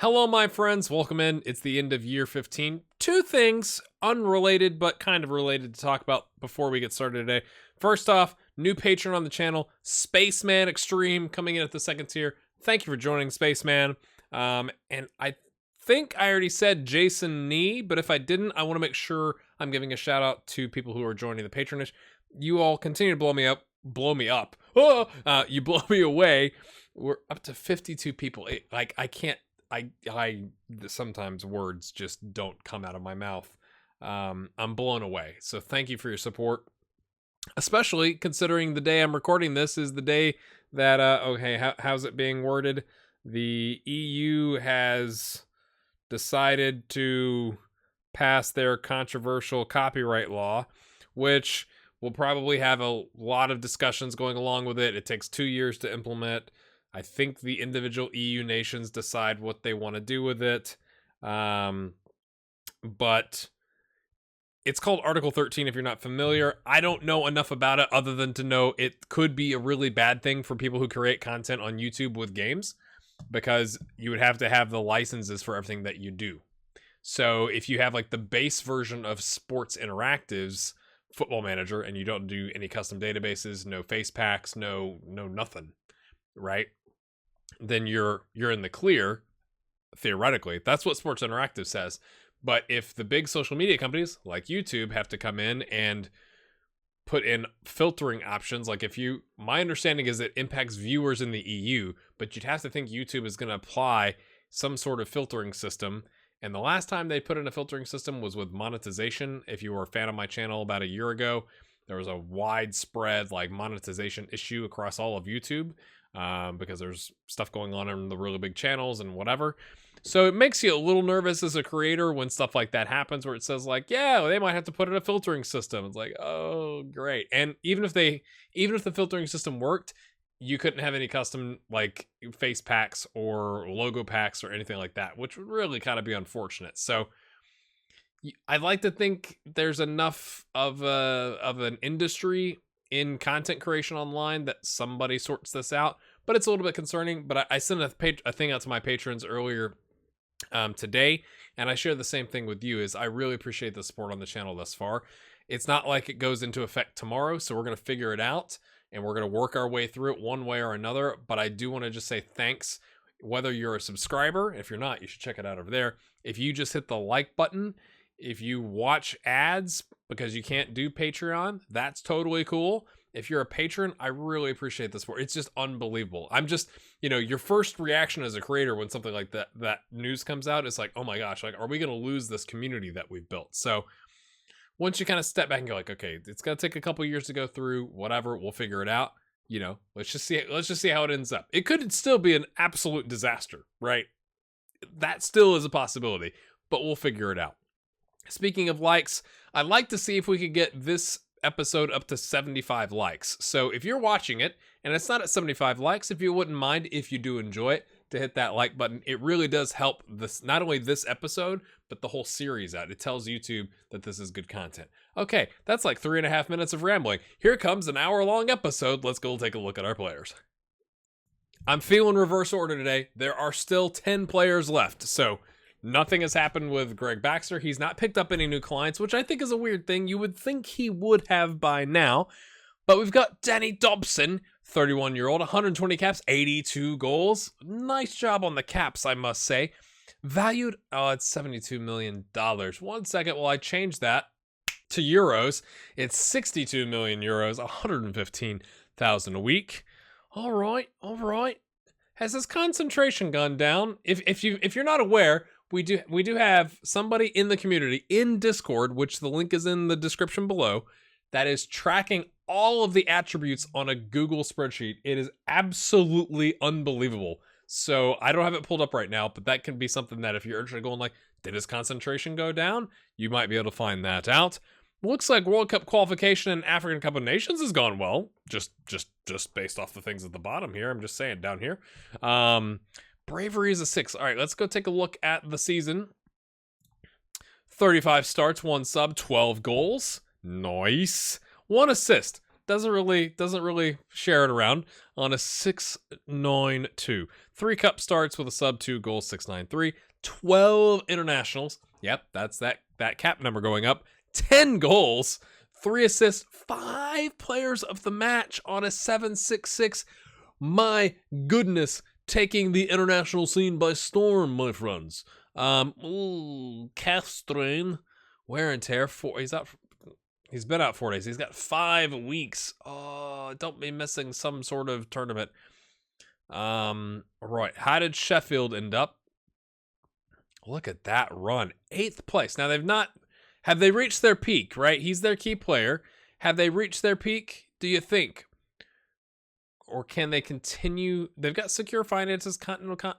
Hello, my friends. Welcome in. It's the end of year 15. Two things, unrelated but kind of related, to talk about before we get started today. First off, new patron on the channel, Spaceman Extreme, coming in at the second tier. Thank you for joining, Spaceman. And I think I already said Jason Nee, but if I didn't, I want to make sure I'm giving a shout out to people who are joining the patronage. You all continue to blow me up. Oh, you blow me away. We're up to 52 people. I sometimes words just don't come out of my mouth. I'm blown away. So thank you for your support, especially considering the day I'm recording this is the day that, how's it being worded? The EU has decided to pass their controversial copyright law, which will probably have a lot of discussions going along with it. It takes 2 years to implement. I think the individual EU nations decide what they want to do with it. But it's called Article 13 if you're not familiar. I don't know enough about it other than to know it could be a really bad thing for people who create content on YouTube with games, because you would have to have the licenses for everything that you do. So if you have like the base version of Sports Interactive's Football Manager and you don't do any custom databases, no face packs, no nothing, right? Then you're in the clear, theoretically. That's what Sports Interactive says. But if the big social media companies like YouTube have to come in and put in filtering options, like my understanding is it impacts viewers in the EU, but you'd have to think YouTube is going to apply some sort of filtering system. And the last time they put in a filtering system was with monetization. If you were a fan of my channel about a year ago, there was a widespread monetization issue across all of YouTube, because there's stuff going on in the really big channels and whatever. So it makes you a little nervous as a creator when stuff like that happens, where it says they might have to put in a filtering system. It's like, oh, great. And even if the filtering system worked, you couldn't have any custom face packs or logo packs or anything like that, which would really kind of be unfortunate. So I'd like to think there's enough of an industry in content creation online that somebody sorts this out, but it's a little bit concerning. But I sent a thing out to my patrons earlier today, and I share the same thing with you. Is I really appreciate the support on the channel thus far. It's not like it goes into effect tomorrow, so we're going to figure it out and we're going to work our way through it one way or another. But I do want to just say thanks, whether you're a subscriber. If you're not, you should check it out over there. If you just hit the like button, if you watch ads because you can't do Patreon, that's totally cool. If you're a patron, I really appreciate the support. It's just unbelievable. I'm just, your first reaction as a creator when something like that news comes out is like, oh my gosh, are we going to lose this community that we've built? So once you kind of step back and go okay, it's going to take a couple years to go through, whatever, we'll figure it out. Let's just see how it ends up. It could still be an absolute disaster, right? That still is a possibility, but we'll figure it out. Speaking of likes, I'd like to see if we could get this episode up to 75 likes. So if you're watching it and it's not at 75 likes, if you wouldn't mind, if you do enjoy it, to hit that like button. It really does help this, not only this episode, but the whole series out. It tells YouTube that this is good content. Okay, that's like 3.5 minutes of rambling. Here comes an hour-long episode. Let's go take a look at our players. I'm feeling reverse order today. There are still 10 players left, so nothing has happened with Greg Baxter. He's not picked up any new clients, which I think is a weird thing. You would think he would have by now. But we've got Danny Dobson, 31-year-old, 120 caps, 82 goals. Nice job on the caps, I must say. Valued, it's $72 million. 1 second while I change that to euros. It's 62 million euros, 115,000 a week. All right. Has his concentration gone down? If you're not aware, we do have somebody in the community in Discord, which the link is in the description below, that is tracking all of the attributes on a Google spreadsheet. It is absolutely unbelievable. So I don't have it pulled up right now, but that can be something that if you're interested in going did his concentration go down? You might be able to find that out. Looks like World Cup qualification and African Cup of Nations has gone well. Just based off the things at the bottom here. I'm just saying down here. Bravery is a 6. All right, let's go take a look at the season. 35 starts, 1 sub, 12 goals. Nice. 1 assist. doesn't really share it around on a 6.92. 3 cup starts with a sub 2 goals 6.93. 12 internationals. Yep, that's that cap number going up. 10 goals, 3 assists, 5 players of the match on a 7.66. My goodness, taking the international scene by storm, my friends. Calf strain, wear and tear. He's been out 4 days. He's got 5 weeks. Oh, don't be missing some sort of tournament. Right. How did Sheffield end up? Look at that run. 8th place. Now have they reached their peak, right? He's their key player. Have they reached their peak, do you think? Or can they continue? They've got secure finances, continental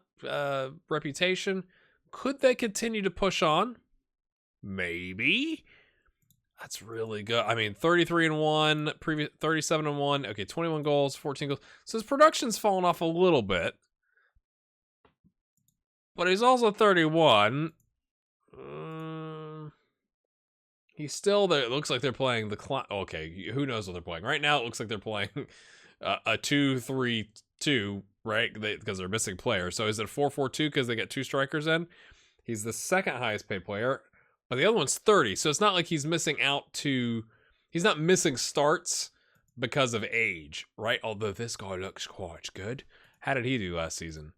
reputation. Could they continue to push on? Maybe. That's really good. I mean, 33-1, previous 37-1. Okay, 21 goals, 14 goals. So his production's fallen off a little bit. But he's also 31. He's still there. It looks like they're playing the okay, who knows what they're playing. Right now, it looks like they're playing a 2-3-2, right? Because they're missing players. So is it a 4-4-2 because they get 2 strikers in? He's the second highest paid player. But the other one's 30, so it's not like he's missing out to... He's not missing starts because of age, right? Although this guy looks quite good. How did he do last season?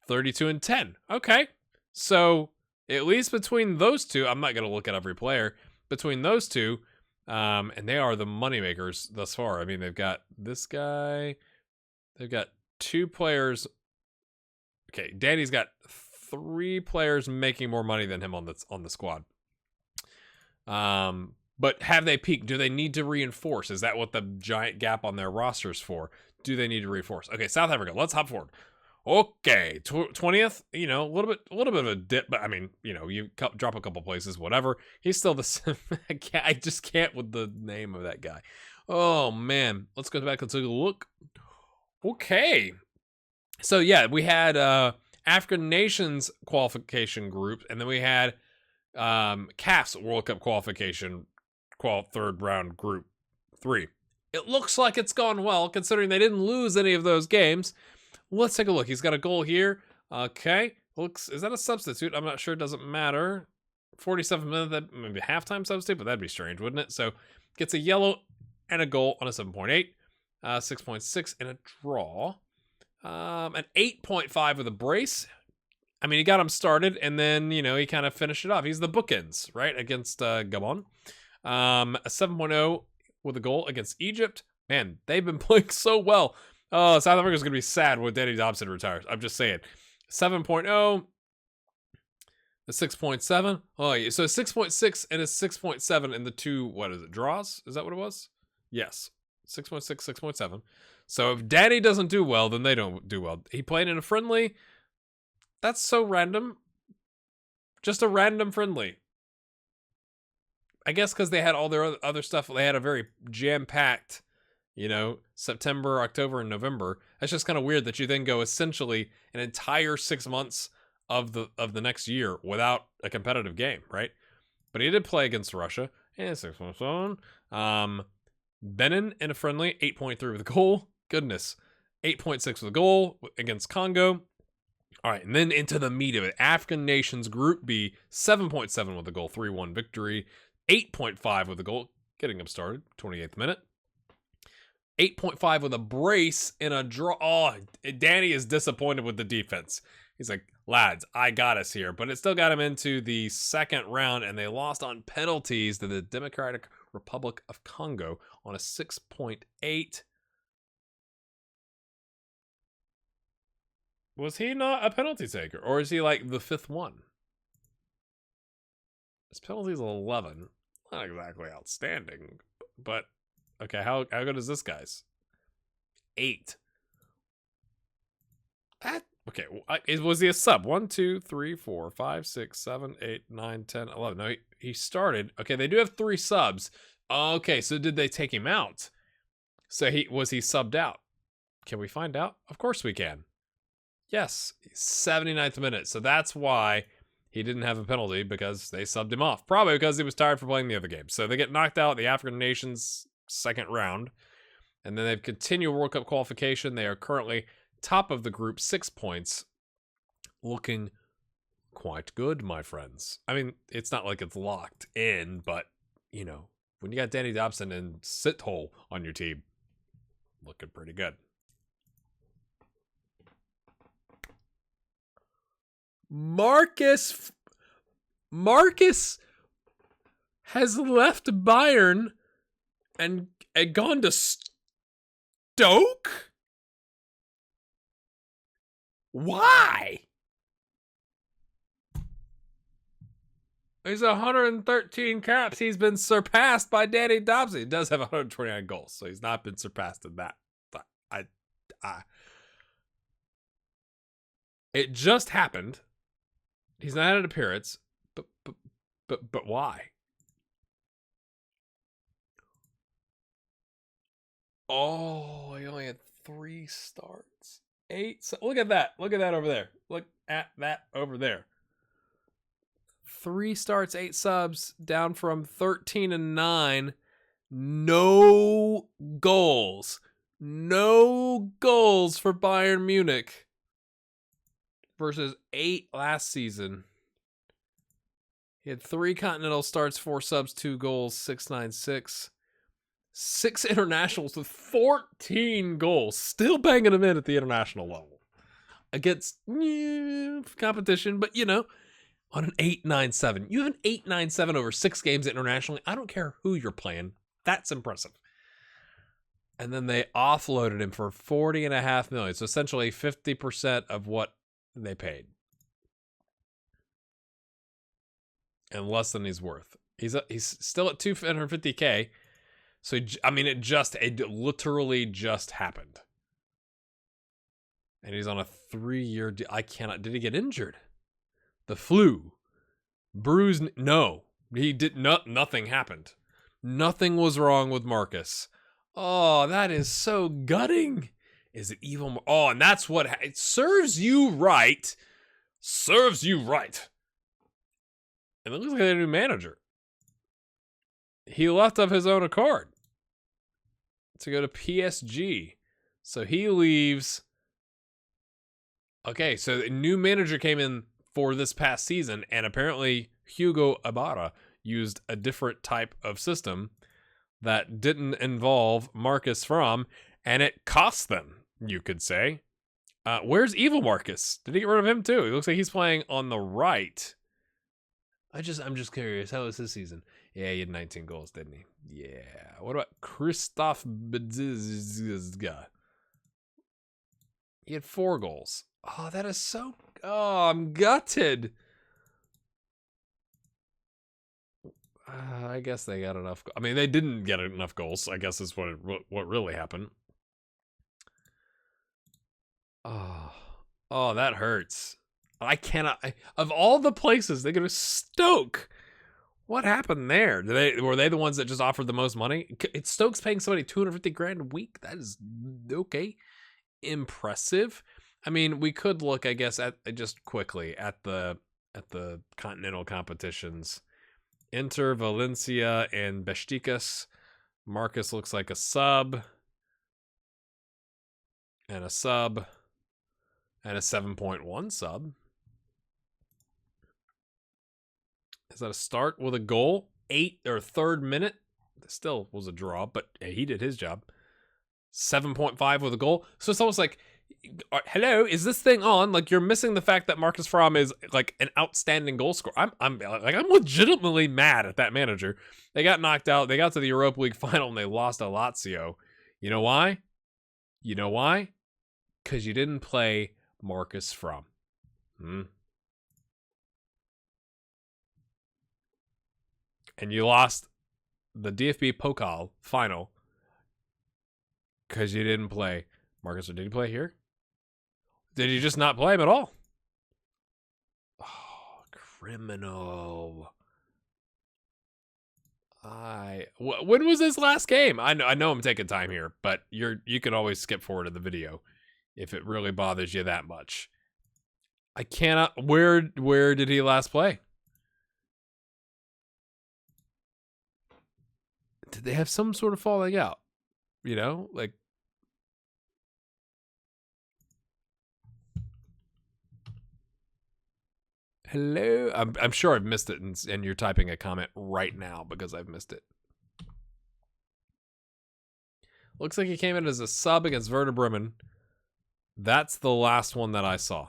32-10. Okay. So, at least between those two... I'm not going to look at every player. Between those two, and they are the moneymakers thus far. I mean, they've got this guy. They've got 2 players. Okay, Danny's got 3 players making more money than him on the squad. But have they peaked? Do they need to reinforce? Is that what the giant gap on their rosters for? Do they need to reinforce? Okay, South Africa. Let's hop forward. Okay, 20th. You know, a little bit of a dip, but I mean, you know, you drop a couple places, whatever. He's still the same. I just can't with the name of that guy. Oh man, let's go back and take a look. Okay, so yeah, we had African nations qualification group, and then we had CAF's World Cup qualification, third round group 3. It looks like it's gone well, considering they didn't lose any of those games. Let's take a look. He's got a goal here. Okay, is that a substitute? I'm not sure. It doesn't matter. 47 minutes, that maybe halftime substitute, but that'd be strange, wouldn't it? So gets a yellow and a goal on a 7.8, 6.6 in a draw. An 8.5 with a brace. I mean, he got him started, and then, you know, he kind of finished it off. He's the bookends, right, against Gabon. A 7.0 with a goal against Egypt. Man, they've been playing so well. Oh, South Africa's going to be sad when Danny Dobson retires. I'm just saying. 7.0. The 6.7. Oh, yeah. So a 6.6 and a 6.7 in the 2, what is it, draws? Is that what it was? Yes. 6.6, 6.7. So if Danny doesn't do well, then they don't do well. He played in a friendly. That's so random. Just a random friendly. I guess because they had all their other stuff. They had a very jam-packed, you know, September, October, and November. That's just kind of weird that you then go essentially an entire 6 months of the next year without a competitive game, right? But he did play against Russia. And 6.7. Benin in a friendly, 8.3 with a goal. Goodness. 8.6 with a goal against Congo. All right, and then into the meat of it. African nations Group B, 7.7 with a goal, 3-1 victory. 8.5 with a goal, getting him started, 28th minute. 8.5 with a brace in a draw. Oh, Danny is disappointed with the defense. He's like, lads, I got us here. But it still got him into the second round, and they lost on penalties to the Democratic Republic of Congo on a 6.8. Was he not a penalty taker? Or is he like the 5th one? His penalty's 11. Not exactly outstanding. But, okay, how good is this guy's? 8. Okay, was he a sub? 1, 2, 3, 4, 5, 6, 7, 8, 9, 10, 11. No, he started. Okay, they do have 3 subs. Okay, so did they take him out? So was he subbed out? Can we find out? Of course we can. Yes, 79th minute. So that's why he didn't have a penalty, because they subbed him off. Probably because he was tired from playing the other game. So they get knocked out. The African nations second round. And then they've continued World Cup qualification. They are currently top of the group, 6 points. Looking quite good, my friends. I mean, it's not like it's locked in, but, you know, when you got Danny Dobson and Sithole on your team, looking pretty good. Marcus has left Bayern and gone to Stoke? Why? He's 113 caps. He's been surpassed by Danny Dobson. He does have 129 goals, so he's not been surpassed in that. But it just happened. He's not had an appearance, but why? Oh, he only had 3 starts. 8. Look at that. Look at that over there. Look at that over there. 3 starts, 8 subs, down from 13 and 9. No goals. No goals for Bayern Munich versus 8 last season. He had 3 continental starts, 4 subs, 2 goals, 696. 6 internationals with 14 goals. Still banging them in at the international level. Against competition, but you know, on an 897. You have an 897 over 6 games internationally. I don't care who you're playing. That's impressive. And then they offloaded him for $40.5 million. So essentially 50% of what they paid. And less than he's worth. He's still at $250K. So, I mean, it literally just happened. And he's on a 3-year deal. Did he get injured? The flu. Bruise? No. He did not. Nothing happened. Nothing was wrong with Marcus. Oh, that is so gutting. Is it evil? Oh, and that's what it serves you right. Serves you right. And it looks like a new manager. He left of his own accord to go to PSG. So he leaves. Okay, so a new manager came in for this past season, and apparently Hugo Ibarra used a different type of system that didn't involve Marcus Thuram, and it cost them, you could say. Where's Evil Marcus? Did he get rid of him too? It looks like he's playing on the right. I'm just curious. How was his season? Yeah, he had 19 goals, didn't he? Yeah. What about Christoph Bedzizga? He had 4 goals. Oh, that is so... Oh, I'm gutted. I guess they got enough... I mean, they didn't get enough goals, I guess is what really happened. Oh, that hurts. I cannot... of all the places, they go to Stoke. What happened there? Were they the ones that just offered the most money? It's Stoke's paying somebody $250,000 a week. That is okay. Impressive. I mean, we could look, I guess, at just quickly at the continental competitions. Inter, Valencia, and Besiktas. Marcus looks like a sub. And a sub. And a 7.1 sub. Is that a start with a goal? 3rd minute. Still was a draw, but he did his job. 7.5 with a goal. So it's almost like, hello, is this thing on? Like, you're missing the fact that Marcus Thuram is like an outstanding goal scorer. I'm legitimately mad at that manager. They got knocked out. They got to the Europa League final and they lost to Lazio. You know why? Because you didn't play Marcus Thuram. And you lost the DFB Pokal final because you didn't play Marcus. Or did he play here? Did you just not play him at all? Oh, criminal. When was this last game? I know I'm taking time here, but you can always skip forward to the video if it really bothers you that much. I cannot. Where did he last play? did they have some sort of falling out? You know, like. Hello? I'm sure I've missed it, and you're typing a comment right now because I've missed it. Looks like he came in as a sub against Werder Bremen. That's the last one that I saw.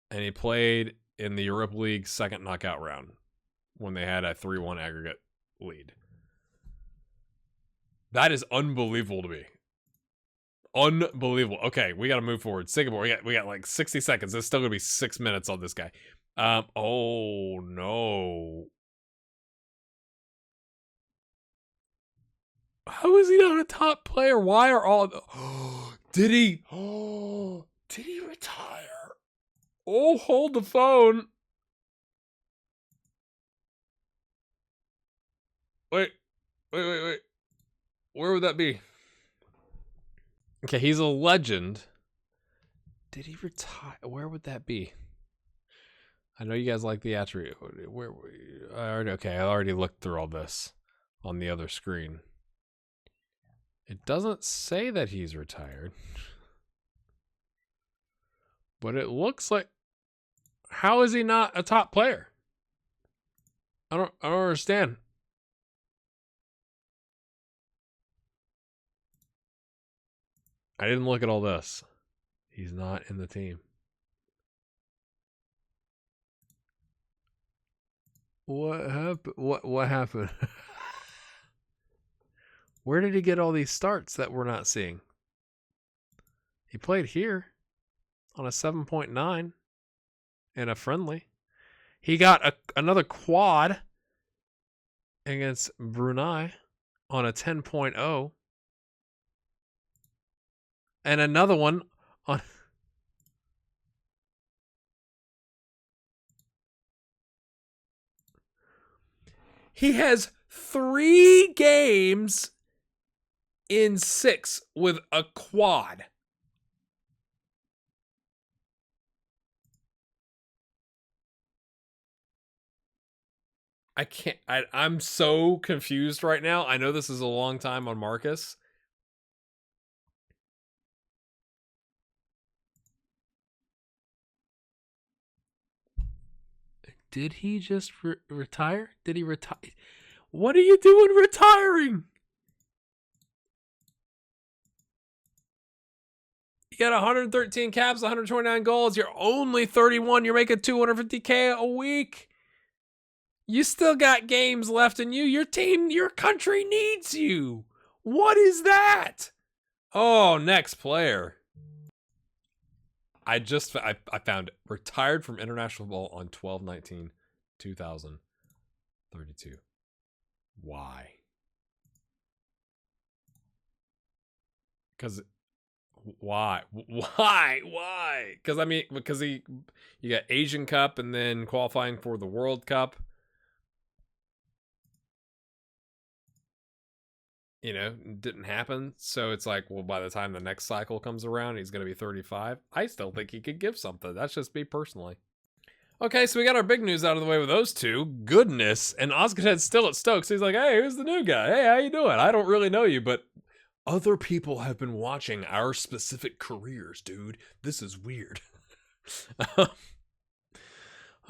And he played in the Europa League second knockout round when they had a 3-1 aggregate lead. That is unbelievable to me. Unbelievable. Okay, we got to move forward. Singapore, we got like 60 seconds. There's still going to be 6 minutes on this guy. Oh, no. How is he not a top player? Why are all... Did he... Oh, did he retire? Oh, hold the phone. Wait. Where would that be? Okay, he's a legend. Did he retire? Where would that be? I know you guys like the attribute. Where? I already looked through all this on the other screen. It doesn't say that he's retired. But it looks like... How is he not a top player? I don't understand. I didn't look at all this. He's not in the team. What happened? What happened? Where did he get all these starts that we're not seeing? He played here on a 7.9 in a friendly. He got another quad against Brunei on a 10.0. And another one on... He has 3 games in 6 with a quad. I can't... I'm so confused right now. I know this is a long time on Marcus. Did he just retire? Did he retire? What are you doing retiring? You got 113 caps, 129 goals. You're only 31. You're making $250K a week. You still got games left in you. Your team, your country needs you. What is that? Oh, next player. I found it. Retired from international football on 12/19/2032. Why? Because why? Because I mean, because you got Asian Cup and then qualifying for the World Cup. You know, didn't happen. So it's like, well, by the time the next cycle comes around, he's going to be 35. I still think he could give something. That's just me personally. Okay, so we got our big news out of the way with those two. Goodness. And Osgoodhead's still at Stoke. So he's like, hey, who's the new guy? Hey, how you doing? I don't really know you, but other people have been watching our specific careers, dude. This is weird.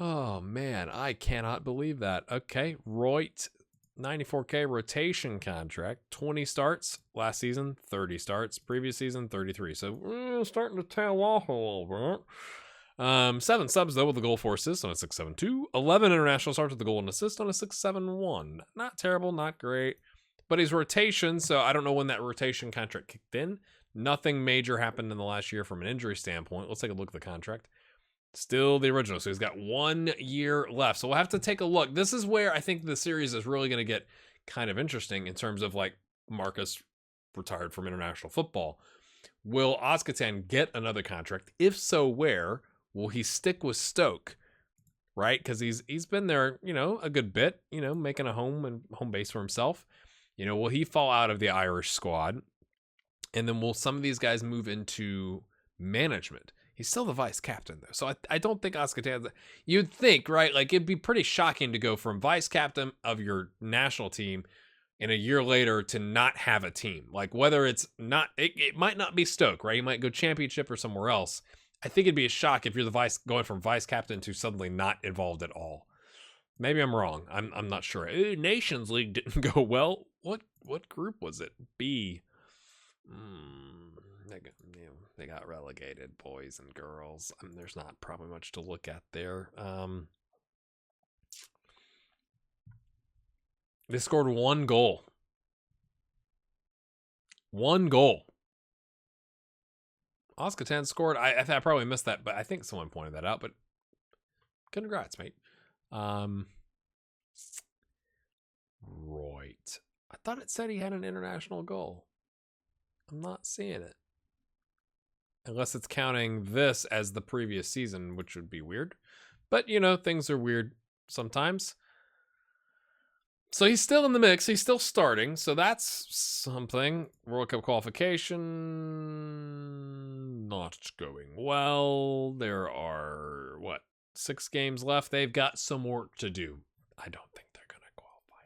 Oh, man. I cannot believe that. Okay, Reut. 94K rotation contract, 20 starts last season, 30 starts previous season, 33. So starting to tail off a little bit. 7 subs though with the goal for assist on a 6.72. 11 international starts with the goal and assist on a 6.71. Not terrible, not great, but he's rotation, so I don't know when that rotation contract kicked in. Nothing major happened in the last year from an injury standpoint. Let's take a look at the contract. Still the original, so he's got 1 year left. So we'll have to take a look. This is where I think the series is really going to get kind of interesting in terms of like Marcus retired from international football. Will Özcan get another contract? If so, where? Will he stick with Stoke? Right? Because he's been there, you know, a good bit, you know, making a home base for himself. You know, will he fall out of the Irish squad? And then will some of these guys move into management? He's still the vice captain, though. So I don't think Oscar, you'd think, right? Like, it'd be pretty shocking to go from vice captain of your national team and a year later to not have a team. Like, whether it's not, it might not be Stoke, right? You might go championship or somewhere else. I think it'd be a shock if you're going from vice captain to suddenly not involved at all. Maybe I'm wrong. I'm not sure. Nations League didn't go well. What group was it? B. They got relegated, boys and girls. There's not probably much to look at there. They scored 1 goal. 1 goal. Oscar scored. I probably missed that, but I think someone pointed that out. But congrats, mate. Right. I thought it said he had an international goal. I'm not seeing it. Unless it's counting this as the previous season, which would be weird. But, things are weird sometimes. So he's still in the mix. He's still starting. So that's something. World Cup qualification not going well. There are, 6 games left. They've got some work to do. I don't think they're going to qualify.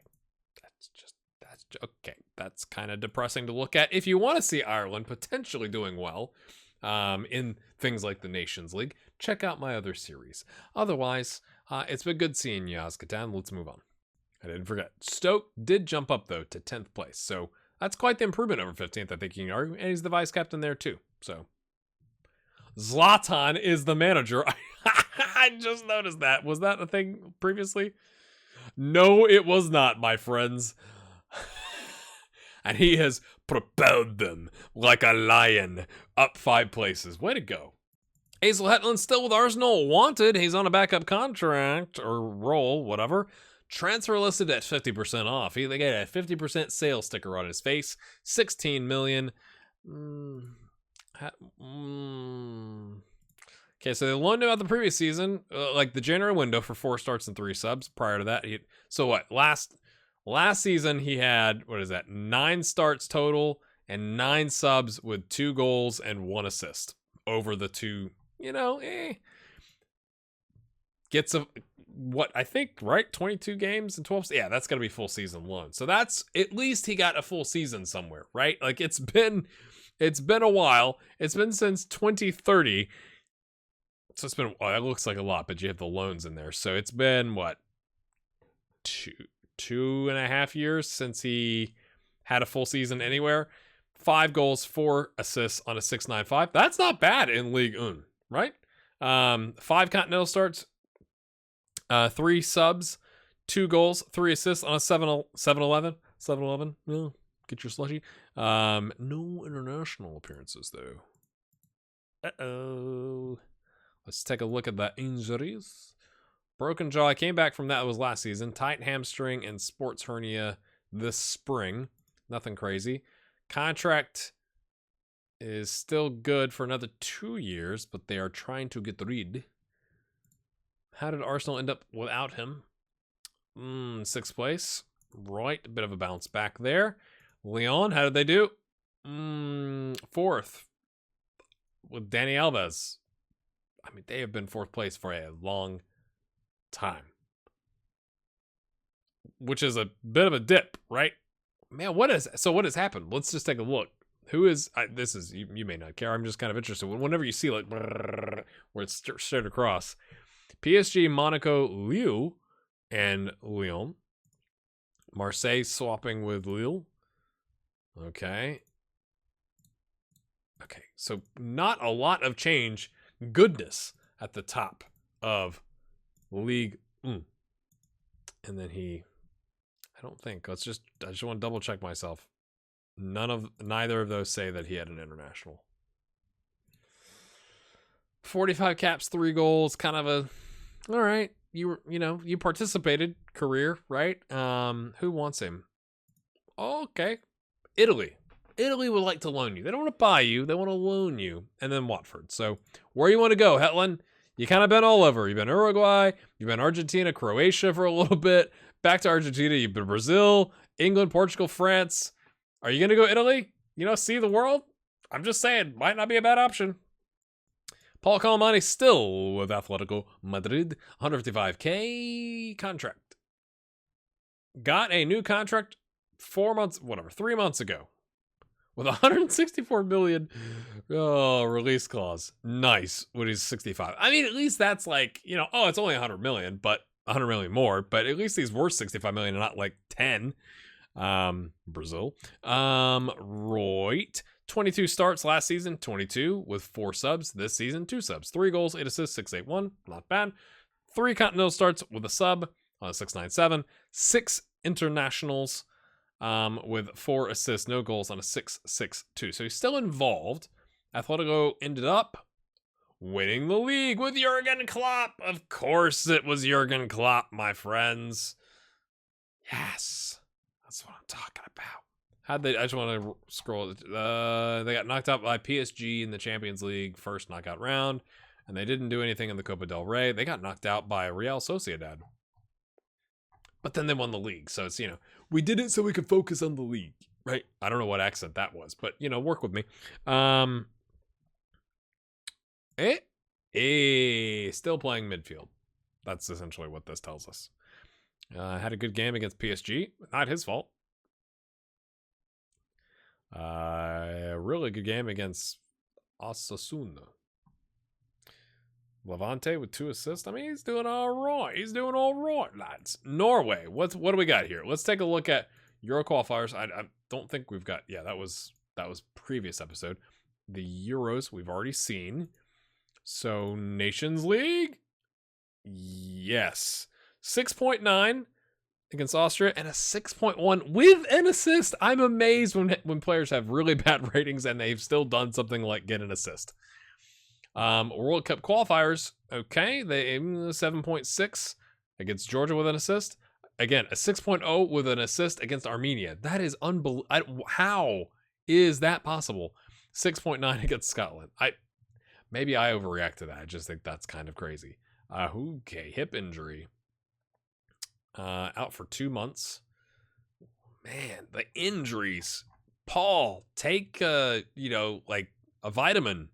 That's okay. That's kind of depressing to look at. If you want to see Ireland potentially doing well in things like the Nations League, check out my other series. Otherwise, it's been good seeing you, Oscar. Let's move on. I didn't forget. Stoke did jump up, though, to 10th place. So that's quite the improvement over 15th, I think you can argue. And he's the vice captain there, too. So Zlatan is the manager. I just noticed that. Was that a thing previously? No, it was not, my friends. And he has propelled them like a lion up 5 places. Way to go. Hazel Hetland's still with Arsenal. Wanted. He's on a backup contract or role, whatever. Transfer listed at 50% off. They get a 50% sales sticker on his face. 16 million. Okay, so they loaned him out the previous season, like the January window, for 4 starts and 3 subs. Prior to that, last season he had 9 starts total and 9 subs with 2 goals and 1 assist over the 2. Gets I think, right? 22 games and 12. Yeah, that's gonna be full season loan. So that's, at least he got a full season somewhere, right? Like, it's been a while. It's been since 2030. So it's been, it looks like a lot, but you have the loans in there. So it's been 2.5 years since he had a full season anywhere. 5 goals, 4 assists on a 6.95. That's not bad in Ligue 1, right? 5 continental starts, 3 subs, 2 goals, 3 assists on a 7-11. 7-11. Yeah, get your slushy. No international appearances, though. Uh-oh. Let's take a look at the injuries. Broken jaw. I came back from that. It was last season. Tight hamstring and sports hernia this spring. Nothing crazy. Contract is still good for another 2 years, but they are trying to get rid. How did Arsenal end up without him? 6th place. Right. A bit of a bounce back there. Lyon, how did they do? 4th. With Dani Alves. I mean, they have been 4th place for a long time. Which is a bit of a dip, right? Man, what has happened? Let's just take a look. Who is, this is, you may not care. I'm just kind of interested. Whenever you see like, where it's straight across. PSG, Monaco, Lille, and Lyon. Marseille swapping with Lille. Okay. Okay, so not a lot of change. Goodness at the top of League. And then I don't think. I just want to double check myself. Neither of those say that he had an international. 45 caps, 3 goals, kind of a, all right, you participated career, right? Who wants him? Oh, okay. Italy would like to loan you. They don't want to buy you. They want to loan you. And then Watford. So where you want to go, Helen? You kind of been all over. You've been Uruguay. You've been Argentina, Croatia for a little bit. Back to Argentina. You've been Brazil, England, Portugal, France. Are you going to go Italy? See the world? I'm just saying. Might not be a bad option. Paul Colomani still with Atletico Madrid, 155K contract. Got a new contract 3 months ago. With 164 million release clause. Nice when he's 65. I mean, at least that's like, it's only 100 million, but 100 million more, but at least he's worth 65 million and not like 10. Brazil. Right. 22 starts last season, 22 with 4 subs. This season, 2 subs. 3 goals, 8 assists, 681. Not bad. 3 continental starts with a sub on a 697. 6 internationals. With 4 assists, no goals on a 6-6-2. So he's still involved. Atletico ended up winning the league with Jurgen Klopp. Of course it was Jurgen Klopp, my friends. Yes. That's what I'm talking about. I just want to scroll. They got knocked out by PSG in the Champions League first knockout round, and they didn't do anything in the Copa del Rey. They got knocked out by Real Sociedad. But then they won the league. So it's, we did it so we could focus on the league, right? I don't know what accent that was, but, work with me. Still playing midfield. That's essentially what this tells us. Had a good game against PSG. Not his fault. Really good game against Osasuna. Levante with 2 assists. I mean, he's doing all right. Lads. Norway. What do we got here? Let's take a look at Euro qualifiers. I don't think we've got. Yeah, that was previous episode. The Euros we've already seen. So Nations League. Yes, 6.9 against Austria and a 6.1 with an assist. I'm amazed when players have really bad ratings and they've still done something like get an assist. World Cup qualifiers, okay, they 7.6 against Georgia with an assist. Again, a 6.0 with an assist against Armenia. That is unbelievable. How is that possible? 6.9 against Scotland. Maybe I overreact to that. I just think that's kind of crazy. Okay, hip injury. Out for 2 months. Man, the injuries. Paul, take like a vitamin.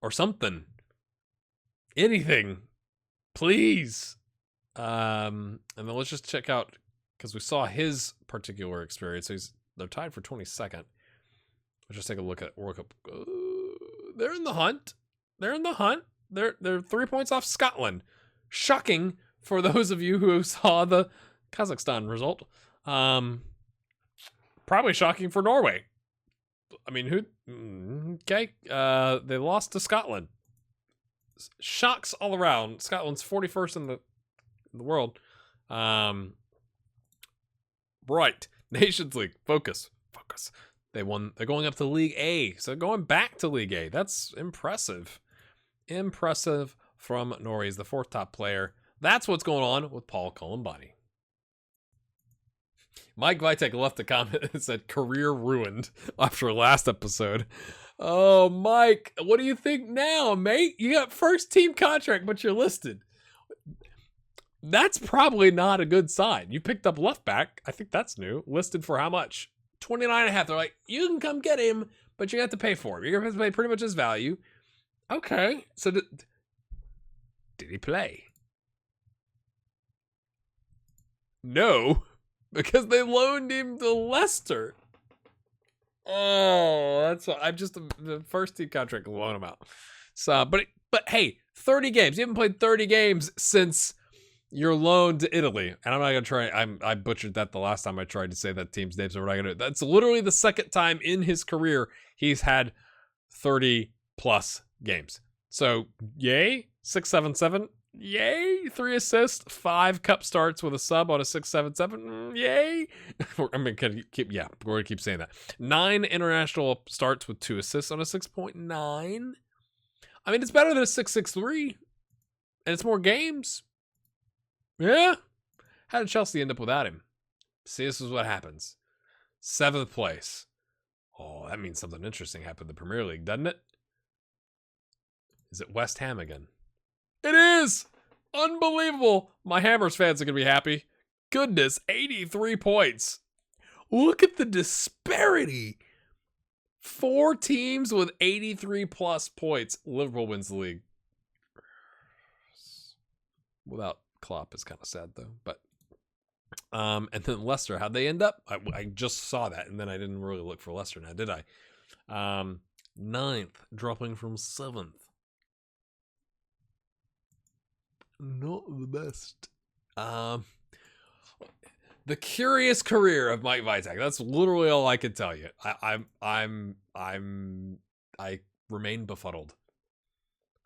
Or something. Anything. Please. And then let's just check out, because we saw his particular experience. They're tied for 22nd. Let's just take a look at World Cup. They're in the hunt. They're 3 points off Scotland. Shocking for those of you who saw the Kazakhstan result. Probably shocking for Norway. I mean, who? Okay. They lost to Scotland. Shocks all around. Scotland's 41st in the world. Right. Nations League. Focus. They won. They're going up to League A. So they're going back to League A. That's impressive. Impressive from Norway. He's the 4th top player. That's what's going on with Paul Colomani. Mike Vitek left a comment that said career ruined after last episode. Oh, Mike, what do you think now, mate? You got first team contract, but you're listed. That's probably not a good sign. You picked up left back. I think that's new. Listed for how much? 29.5. They're like, you can come get him, but you have to pay for him. You're going to pay pretty much his value. Okay. So did he play? No. Because they loaned him to Leicester. Oh, that's what I'm just the first team contract loan him out. So, but hey, 30 games. You haven't played 30 games since your loan to Italy. And I'm not gonna try. I butchered that the last time I tried to say that team's name. So we're not gonna. That's literally the second time in his career he's had 30 plus games. So yay, 677. Yay, 3 assists, 5 cup starts with a sub on a 677. Yay. I'm gonna keep we're gonna keep saying that. 9 international starts with 2 assists on a 6.9. I mean, it's better than a 663. And it's more games. Yeah. How did Chelsea end up without him? See, this is what happens. 7th place. Oh, that means something interesting happened in the Premier League, doesn't it? Is it West Ham again? It is! Unbelievable! My Hammers fans are going to be happy. Goodness, 83 points. Look at the disparity. 4 teams with 83 plus points. Liverpool wins the league. without Klopp is kind of sad though. But and then Leicester, how'd they end up? I just saw that, and then I didn't really look for Leicester now, did I? 9th, dropping from 7th. Not the best. The curious career of Mike Vizag. That's literally all I could tell you. I remain befuddled.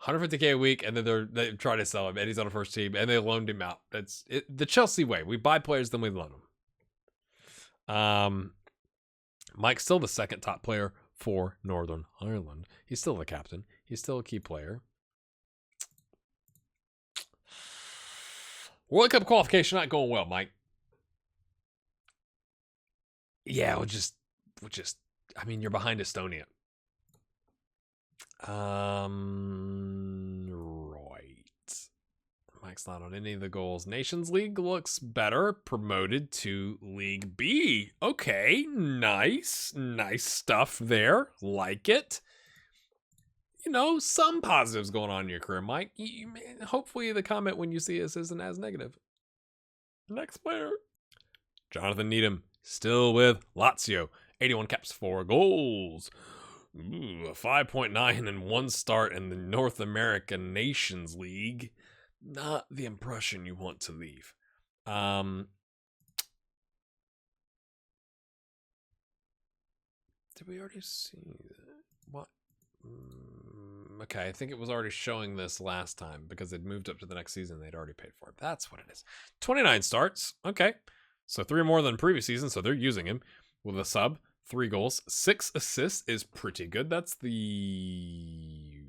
150K a week, and then they try to sell him, and he's on a first team, and they loaned him out. That's the Chelsea way. We buy players, then we loan them. Mike's still the second top player for Northern Ireland. He's still the captain. He's still a key player. World Cup qualification not going well, Mike. Yeah, we'll just. I mean, you're behind Estonia. Right. Mike's not on any of the goals. Nations League looks better. Promoted to League B. Okay, nice stuff there. Like it. You know, some positives going on in your career, Mike. Hopefully the comment when you see us isn't as negative. Next player. Jonathan Needham, still with Lazio. 81 caps, 4 goals. Ooh, a 5.9 and 1 start in the North American Nations League. Not the impression you want to leave. Did we already see that? What? Okay, I think it was already showing this last time because they'd moved up to the next season. They'd already paid for it. That's what it is. 29 starts. Okay. So 3 more than previous season. So they're using him with a sub. 3 goals. 6 assists is pretty good. That's the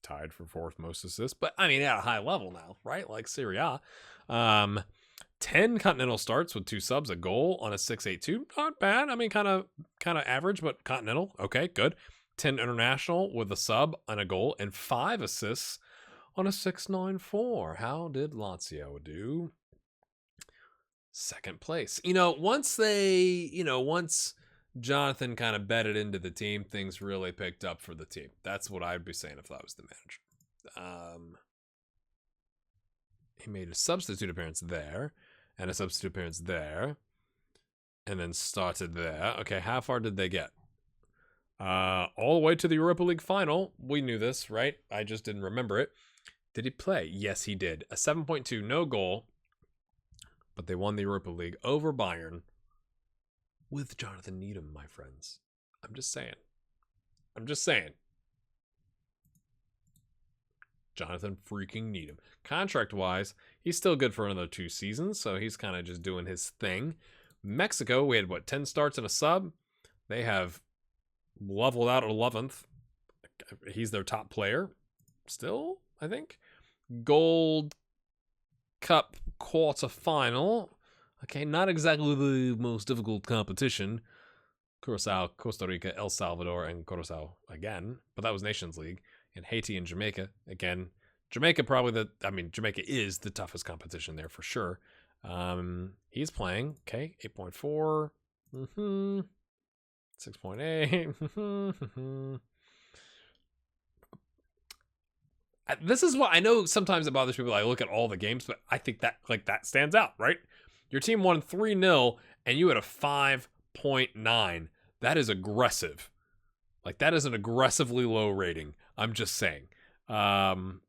tied for 4th most assists. But I mean, at a high level now, right? Like Serie A. 10 continental starts with 2 subs, a goal on a 6.82. Not bad. I mean, kind of average, but continental. Okay, good. 10 international with a sub and a goal, and 5 assists on a 6.94. How did Lazio do? 2nd place. Once Jonathan kind of bedded into the team, things really picked up for the team. That's what I'd be saying if I was the manager. He made a substitute appearance there, and a substitute appearance there, and then started there. Okay, how far did they get? All the way to the Europa League final. We knew this, right? I just didn't remember it. Did he play? Yes, he did. A 7.2, no goal. But they won the Europa League over Bayern with Jonathan Needham, my friends. I'm just saying. Jonathan freaking Needham. Contract-wise, he's still good for another 2 seasons, so he's kind of just doing his thing. Mexico, we had, 10 starts and a sub? They have leveled out at 11th. He's their top player still, I think. Gold Cup quarterfinal. Okay, not exactly the most difficult competition. Curacao, Costa Rica, El Salvador, and Curacao again. But that was Nations League. And Haiti and Jamaica. Again, Jamaica Jamaica is the toughest competition there for sure. He's playing. Okay, 8.4. 6.8. This is what I know. Sometimes it bothers people. I look at all the games, but I think that stands out, right? Your team won 3-0 and you had a 5.9. That is aggressive. That is an aggressively low rating. I'm just saying. World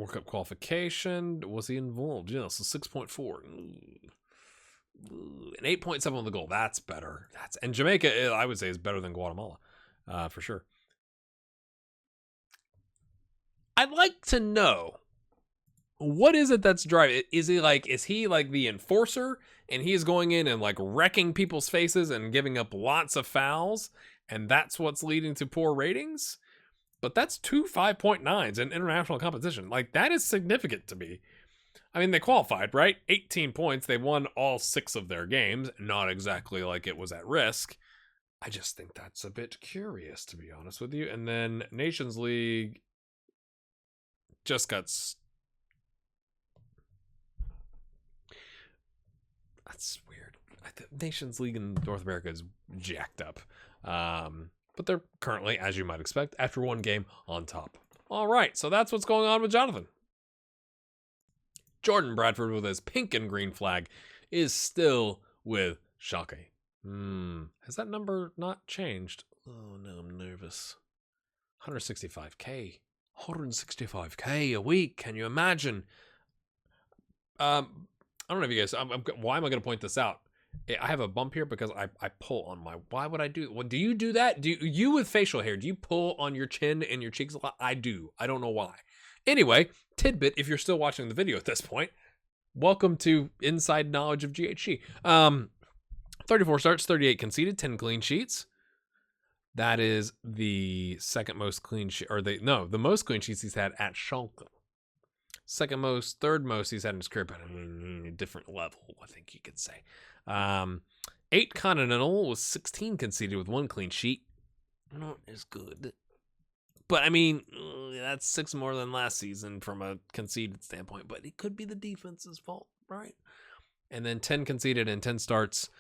Cup qualification. Was he involved? Yeah, so 6.4. An 8.7 on the goal. That's better. And Jamaica, I would say, is better than Guatemala, for sure. I'd like to know, what is it that's driving? Is he the enforcer, and he is going in and wrecking people's faces and giving up lots of fouls, and that's what's leading to poor ratings? But that's 2 5.9s in international competition. That is significant to me. I mean, they qualified, right? 18 points. They won all 6 of their games. Not exactly like it was at risk. I just think that's a bit curious, to be honest with you. And then Nations League just got... That's weird. Nations League in North America is jacked up. But they're currently, as you might expect, after 1 game, on top. All right, so that's what's going on with Jonathan. Jordan Bradford with his pink and green flag is still with Schalke. Has that number not changed? Oh no, I'm nervous. 165k. 165k a week. Can you imagine? I don't know if you guys. Why am I going to point this out? I have a bump here because I pull on my. Why would I do? Well, do you do that? Do you with facial hair? Do you pull on your chin and your cheeks a lot? I do. I don't know why. Anyway, tidbit. If you're still watching the video at this point, welcome to inside knowledge of GHG. 34 starts, 38 conceded, 10 clean sheets. That is the second most clean sheet, or the most clean sheets he's had at Schalke. Second most, third most he's had in his career, but I mean, a different level, I think you could say. 8 continental with 16 conceded with 1 clean sheet. Not as good. But I mean, that's 6 more than last season from a conceded standpoint, but it could be the defense's fault, right? And then 10 conceded and 10 starts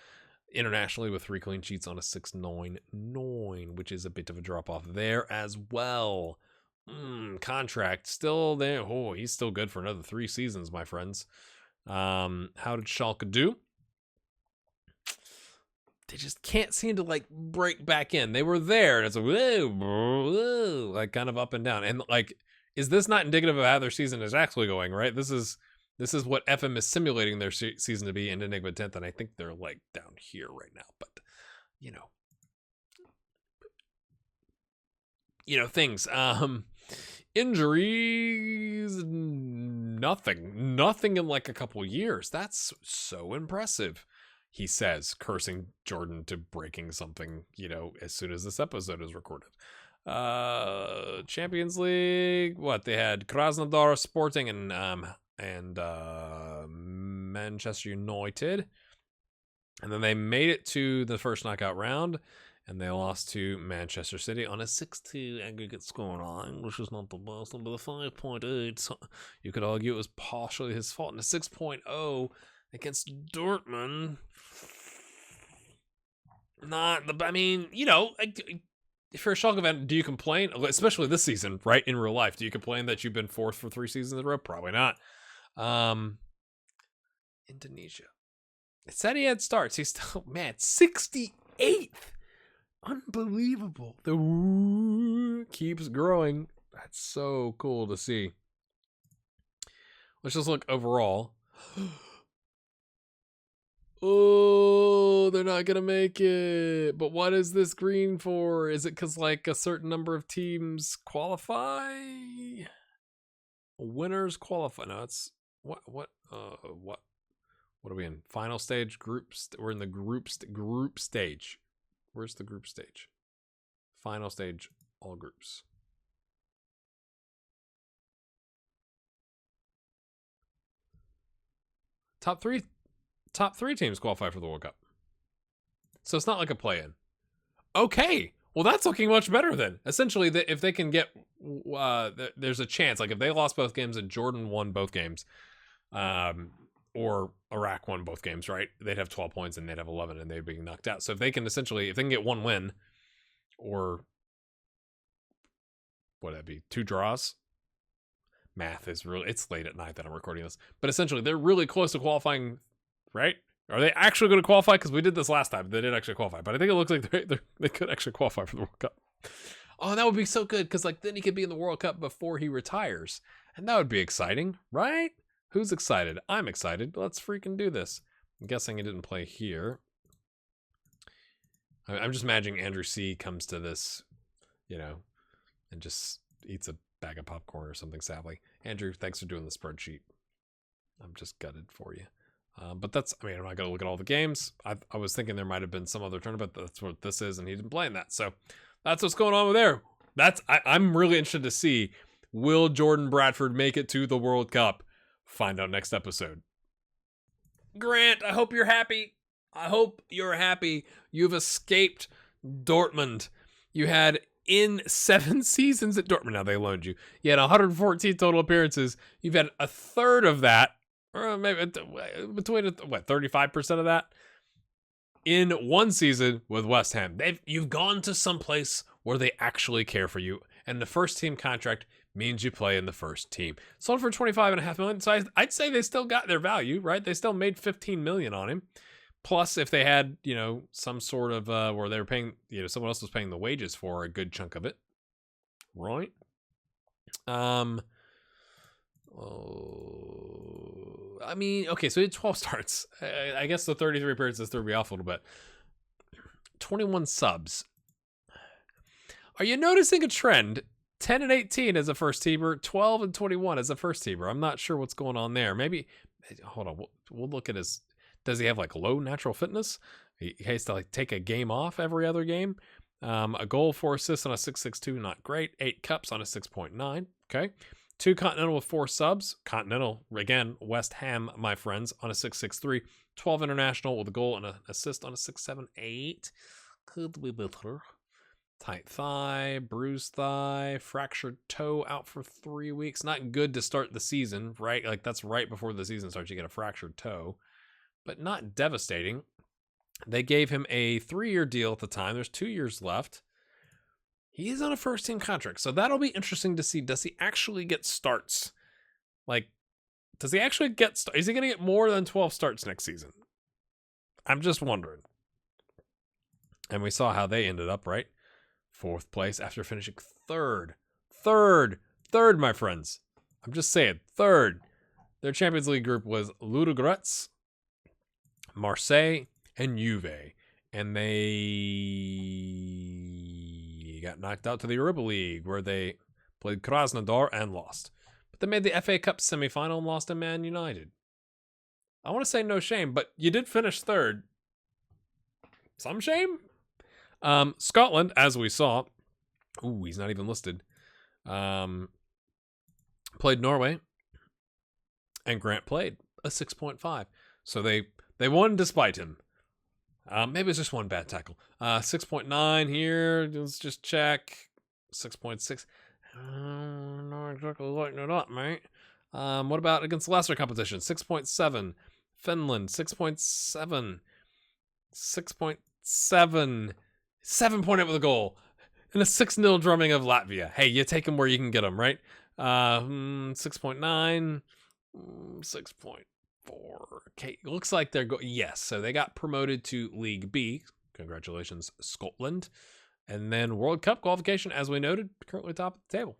internationally with 3 clean sheets on a 6.99, which is a bit of a drop off there as well. Contract still there. Oh, he's still good for another 3 seasons, my friends. How did Schalke do? They just can't seem to like break back in. They were there, and it's like, whoa, like kind of up and down. And like, is this not indicative of how their season is actually going? Right? This is what FM is simulating their season to be in Enigma 10th, and I think they're like down here right now. But things. Injuries, nothing in like a couple years. That's so impressive, he says, cursing Jordan to breaking something, as soon as this episode is recorded. Champions League, what they had Krasnodar, Sporting, and Manchester United, and then they made it to the first knockout round, and they lost to Manchester City on a 6-2 aggregate scoreline, which was not the best. But the 5.8, you could argue it was partially his fault. And a 6.0 against Dortmund, not the. I mean, if you're a Schalke fan, do you complain? Especially this season, right? In real life, do you complain that you've been 4th for 3 seasons in a row? Probably not. Indonesia. It said he had starts. He's still 68th. Unbelievable. The keeps growing. That's so cool to see. Let's just look overall. Oh, they're not gonna make it. But what is this green for? Is it because like a certain number of teams qualify? Winners qualify. No, it's what are we in? Final stage groups. We're in the group stage. Where's the group stage? Final stage, all groups. Top three teams qualify for the World Cup. So it's not like a play-in. Okay. Well, that's looking much better then. Essentially, if they can get, there's a chance. Like if they lost both games and Jordan won both games, or Iraq won both games, right? They'd have 12 points and they'd have 11 and they'd be knocked out. So if they can get 1 win, or what that'd be, 2 draws. Math is really, it's late at night that I'm recording this, but essentially they're really close to qualifying, right? Are they actually going to qualify? Because we did this last time. They did actually qualify, but I think it looks like they could actually qualify for the World Cup. Oh, that would be so good, because like then he could be in the World Cup before he retires, and that would be exciting, right? Who's excited? I'm excited. Let's freaking do this. I'm guessing he didn't play here. I'm just imagining Andrew C. comes to this, and just eats a bag of popcorn or something, sadly. Andrew, thanks for doing the spreadsheet. I'm just gutted for you. But I'm not going to look at all the games. I was thinking there might have been some other tournament, but that's what this is, and he didn't play in that. So that's what's going on over there. I'm really interested to see, will Jordan Bradford make it to the World Cup? Find out next episode. Grant, I hope you're happy. You've escaped Dortmund. You had in 7 seasons at Dortmund. Now they loaned you. You had 114 total appearances. You've had a third of that, or maybe between 35% of that in 1 season with West Ham. You've gone to some place where they actually care for you, and the first team contract means you play in the first team. Sold for $25.5 million. So I'd say they still got their value, right? They still made $15 million on him. Plus, if they had, some sort of where they were paying, someone else was paying the wages for a good chunk of it, right? I mean, okay, so he had 12 starts. I guess the 33 appearances threw me off a little bit. 21 subs. Are you noticing a trend? 10 and 18 as a first teamer, 12 and 21 as a first teamer. I'm not sure what's going on there. Maybe, hold on, we'll look at his. Does he have like low natural fitness? He has to like take a game off every other game. A goal, 4 assists on a 6.62, not great. 8 cups on a 6.9. Okay. 2 continental with 4 subs. Continental, again, West Ham, my friends, on a 6.63. 12 international with a goal and an assist on a 6.78. Could be better. Tight thigh, bruised thigh, fractured toe, out for 3 weeks. Not good to start the season, right? Like that's right before the season starts, you get a fractured toe. But not devastating. They gave him a 3-year deal at the time. There's 2 years left. He's on a first team contract. So that'll be interesting to see. Does he actually get starts? Like, does he actually get is he going to get more than 12 starts next season? I'm just wondering. And we saw how they ended up, right? 4th place after finishing 3rd. Third, my friends. I'm just saying, 3rd. Their Champions League group was Ludogorets, Marseille, and Juve. And they got knocked out to the Europa League, where they played Krasnodar and lost. But they made the FA Cup semi-final and lost to Man United. I want to say no shame, but you did finish 3rd. Some shame? Scotland, as we saw. Ooh, he's not even listed. Played Norway. And Grant played a 6.5. So they won despite him. Maybe it's just one bad tackle. 6.9 here. Let's just check. 6.6. Not exactly lighting it up, mate. What about against the lesser competition? 6.7. Finland, 6.7. 6.7. 7.8 with a goal. And a 6-0 drumming of Latvia. Hey, you take them where you can get them, right? 6.9. 6.4. Okay, looks like they're going. Yes, so they got promoted to League B. Congratulations, Scotland. And then World Cup qualification, as we noted, currently top of the table.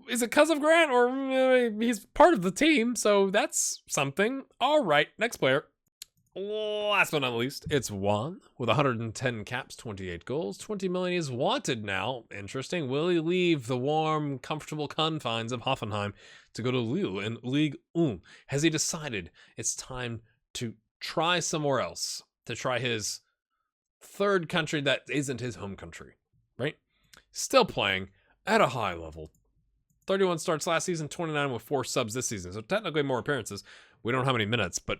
Is it because of Grant, or he's part of the team? So that's something. All right, next player. Last but not least, it's Juan with 110 caps, 28 goals, 20 million. Is wanted now. Interesting. Will he leave the warm, comfortable confines of Hoffenheim to go to Lille in Ligue 1? Has he decided it's time to try somewhere else, to try his 3rd country that isn't his home country, right? Still playing at a high level. 31 starts last season, 29 with 4 subs this season. So technically more appearances. We don't know how many minutes, but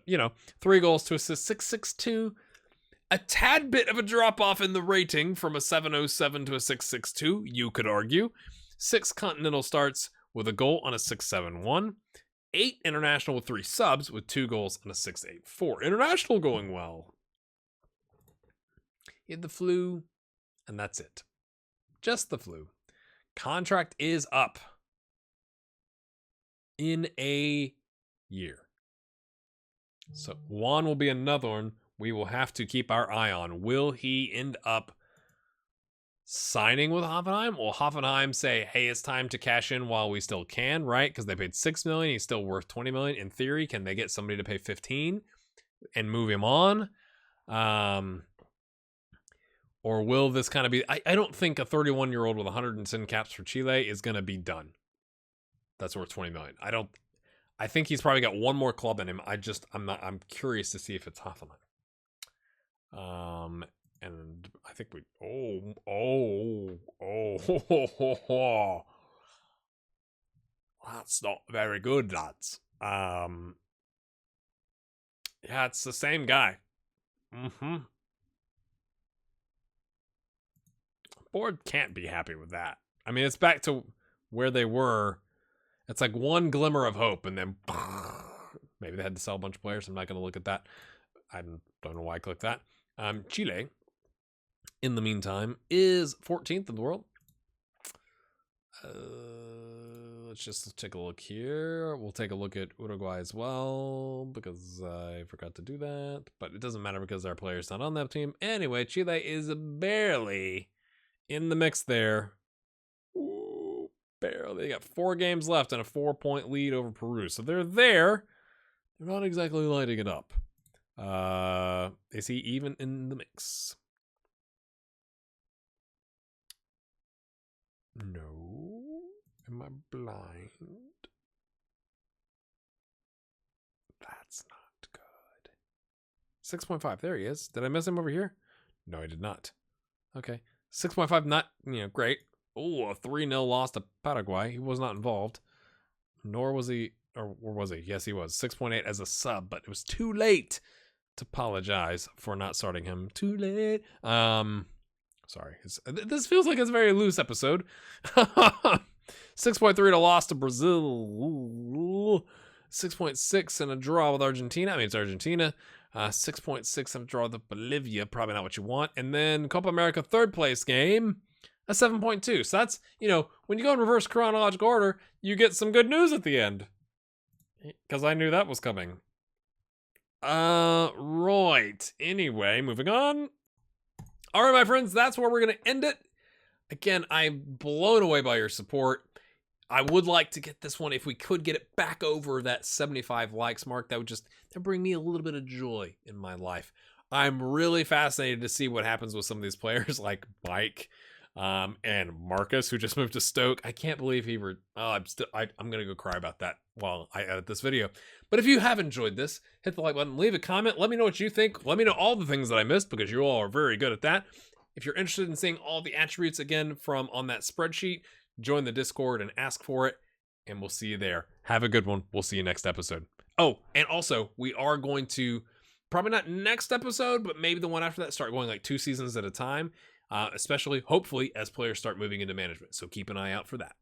3 goals to assist, 6.62. A tad bit of a drop off in the rating from a 7.07 to a 6.62, you could argue. 6 continental starts with a goal on a 6.71. 8 international with 3 subs with 2 goals on a 6.84. International going well. He had the flu, and that's it. Just the flu. Contract is up in a year. So Juan will be another one we will have to keep our eye on. Will he end up signing with Hoffenheim? Will Hoffenheim say, hey, it's time to cash in while we still can, right? Because they paid $6 million. He's still worth $20 million. In theory, can they get somebody to pay 15 and move him on? Or will this kind of be... I don't think a 31-year-old with 110 caps for Chile is going to be done. That's worth $20 million. I think he's probably got one more club in him. I'm curious to see if it's Hoffenheim. And I think that's not very good, lads. Yeah, it's the same guy. Board can't be happy with that. I mean, it's back to where they were. It's like one glimmer of hope, and then maybe they had to sell a bunch of players. I'm not going to look at that. I don't know why I clicked that. Chile, in the meantime, is 14th in the world. Let's just take a look here. We'll take a look at Uruguay as well, because I forgot to do that. But it doesn't matter because our player's not on that team. Anyway, Chile is barely in the mix there. Ooh, barely. They got 4 games left and a 4-point lead over Peru. So they're there. They're not exactly lighting it up. Is he even in the mix? No. Am I blind? That's not good. 6.5. There he is. Did I miss him over here? No, I did not. Okay. 6.5, not, great. Oh, a 3-0 loss to Paraguay. He was not involved. Nor was he, or was he? Yes, he was. 6.8 as a sub, but it was too late to apologize for not starting him. Too late. Sorry. This feels like it's a very loose episode. 6.3 to loss to Brazil. 6.6 and a draw with Argentina. I mean, it's Argentina. 6.6 and a draw with Bolivia. Probably not what you want. And then Copa America 3rd place game. A 7.2. So that's, when you go in reverse chronological order, you get some good news at the end. Because I knew that was coming. Right. Anyway, moving on. All right, my friends, that's where we're going to end it. Again, I'm blown away by your support. I would like to get this one, if we could get it back over that 75 likes mark, that would bring me a little bit of joy in my life. I'm really fascinated to see what happens with some of these players like Mike and Marcus, who just moved to Stoke. I can't believe I'm going to go cry about that while I edit this video. But if you have enjoyed this, hit the like button, leave a comment, let me know what you think. Let me know all the things that I missed, because you all are very good at that. If you're interested in seeing all the attributes again from on that spreadsheet, join the Discord and ask for it, and we'll see you there. Have a good one. We'll see you next episode. Oh, and also, we are going to, probably not next episode, but maybe the one after that, start going like 2 seasons at a time, especially, hopefully, as players start moving into management. So keep an eye out for that.